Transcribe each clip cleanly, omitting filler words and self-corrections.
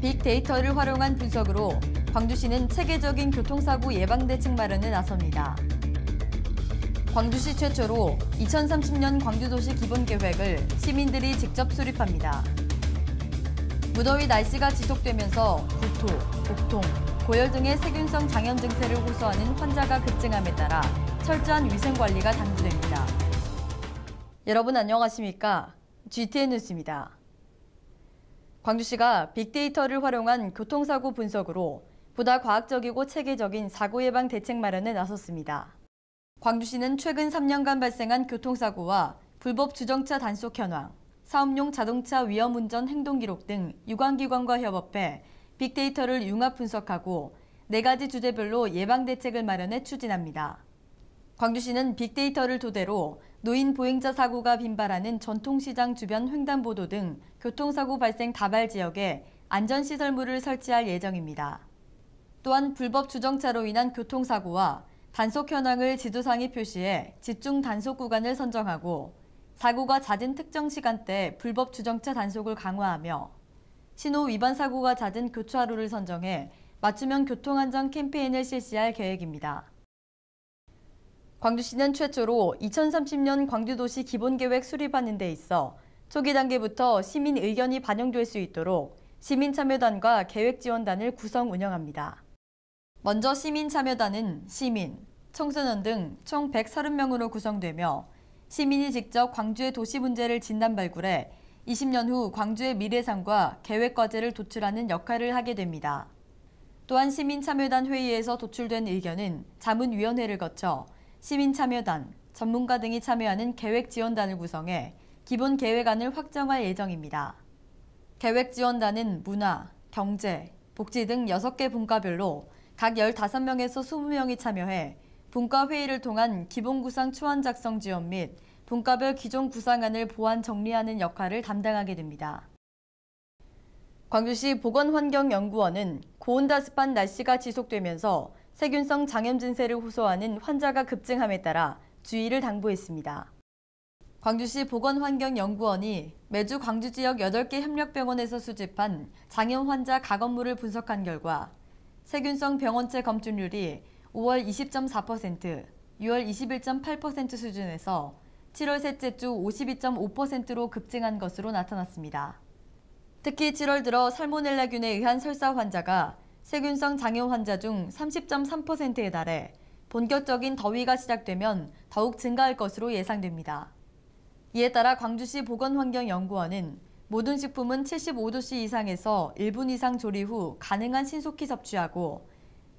빅데이터를 활용한 분석으로 광주시는 체계적인 교통사고 예방대책 마련에 나섭니다. 광주시 최초로 2030년 광주도시 기본계획을 시민들이 직접 수립합니다. 무더위 날씨가 지속되면서 구토, 복통, 고열 등의 세균성 장염 증세를 호소하는 환자가 급증함에 따라 철저한 위생관리가 당부됩니다. 여러분 안녕하십니까? GTN 뉴스입니다. 광주시가 빅데이터를 활용한 교통사고 분석으로 보다 과학적이고 체계적인 사고 예방 대책 마련에 나섰습니다. 광주시는 최근 3년간 발생한 교통사고와 불법 주정차 단속 현황, 사업용 자동차 위험운전 행동기록 등 유관기관과 협업해 빅데이터를 융합 분석하고 4가지 주제별로 예방대책을 마련해 추진합니다. 광주시는 빅데이터를 토대로 노인 보행자 사고가 빈발하는 전통시장 주변 횡단보도 등 교통사고 발생 다발 지역에 안전시설물을 설치할 예정입니다. 또한 불법 주정차로 인한 교통사고와 단속 현황을 지도상에 표시해 집중 단속 구간을 선정하고 사고가 잦은 특정 시간대에 불법 주정차 단속을 강화하며 신호 위반 사고가 잦은 교차로를 선정해 맞춤형 교통안전 캠페인을 실시할 계획입니다. 광주시는 최초로 2030년 광주도시 기본계획 수립하는 데 있어 초기 단계부터 시민 의견이 반영될 수 있도록 시민참여단과 계획지원단을 구성 운영합니다. 먼저 시민참여단은 시민, 청소년 등 총 130명으로 구성되며 시민이 직접 광주의 도시 문제를 진단 발굴해 20년 후 광주의 미래상과 계획과제를 도출하는 역할을 하게 됩니다. 또한 시민참여단 회의에서 도출된 의견은 자문위원회를 거쳐 시민참여단, 전문가 등이 참여하는 계획지원단을 구성해 기본 계획안을 확정할 예정입니다. 계획지원단은 문화, 경제, 복지 등 6개 분과별로 각 15명에서 20명이 참여해 분과회의를 통한 기본구상 초안 작성 지원 및 분과별 기존 구상안을 보완 정리하는 역할을 담당하게 됩니다. 광주시 보건환경연구원은 고온다습한 날씨가 지속되면서 세균성 장염 증세를 호소하는 환자가 급증함에 따라 주의를 당부했습니다. 광주시 보건환경연구원이 매주 광주 지역 8개 협력병원에서 수집한 장염 환자 가건물을 분석한 결과 세균성 병원체 검출률이 5월 20.4%, 6월 21.8% 수준에서 7월 셋째 주 52.5%로 급증한 것으로 나타났습니다. 특히 7월 들어 살모넬라균에 의한 설사 환자가 세균성 장염 환자 중 30.3%에 달해 본격적인 더위가 시작되면 더욱 증가할 것으로 예상됩니다. 이에 따라 광주시 보건환경연구원은 모든 식품은 75도씨 이상에서 1분 이상 조리 후 가능한 신속히 섭취하고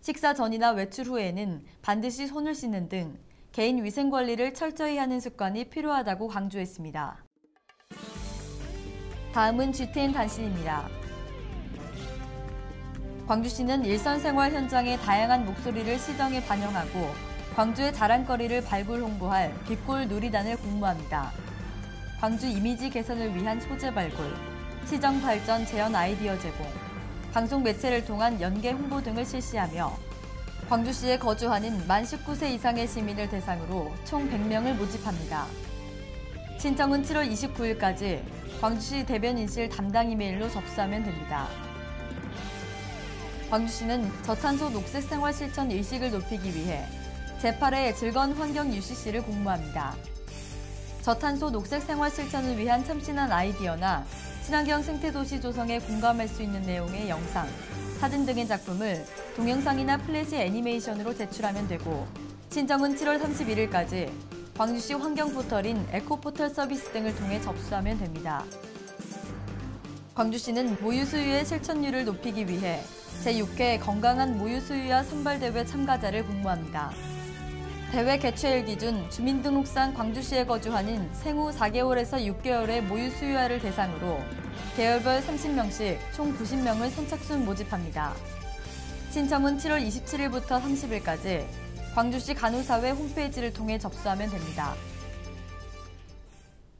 식사 전이나 외출 후에는 반드시 손을 씻는 등 개인 위생 관리를 철저히 하는 습관이 필요하다고 강조했습니다. 다음은 GTN 단신입니다. 광주시는 일선생활 현장의 다양한 목소리를 시정에 반영하고 광주의 자랑거리를 발굴 홍보할 빛골 누리단을 공모합니다. 광주 이미지 개선을 위한 소재 발굴, 시정 발전 재현 아이디어 제공, 방송 매체를 통한 연계 홍보 등을 실시하며 광주시에 거주하는 만 19세 이상의 시민을 대상으로 총 100명을 모집합니다. 신청은 7월 29일까지 광주시 대변인실 담당 이메일로 접수하면 됩니다. 광주시는 저탄소 녹색 생활 실천 의식을 높이기 위해 제8회 즐거운 환경 UCC를 공모합니다. 저탄소 녹색 생활 실천을 위한 참신한 아이디어나 친환경 생태도시 조성에 공감할 수 있는 내용의 영상, 사진 등의 작품을 동영상이나 플래시 애니메이션으로 제출하면 되고 신청은 7월 31일까지 광주시 환경포털인 에코포털 서비스 등을 통해 접수하면 됩니다. 광주시는 모유수유의 실천율을 높이기 위해 제6회 건강한 모유수유와 선발대회 참가자를 공모합니다. 대회 개최일 기준 주민등록상 광주시에 거주하는 생후 4개월에서 6개월의 모유수유아를 대상으로 계열별 30명씩 총 90명을 선착순 모집합니다. 신청은 7월 27일부터 30일까지 광주시 간호사회 홈페이지를 통해 접수하면 됩니다.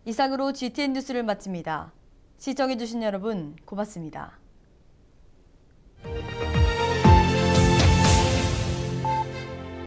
이상으로 GTN 뉴스를 마칩니다. 시청해주신 여러분 고맙습니다.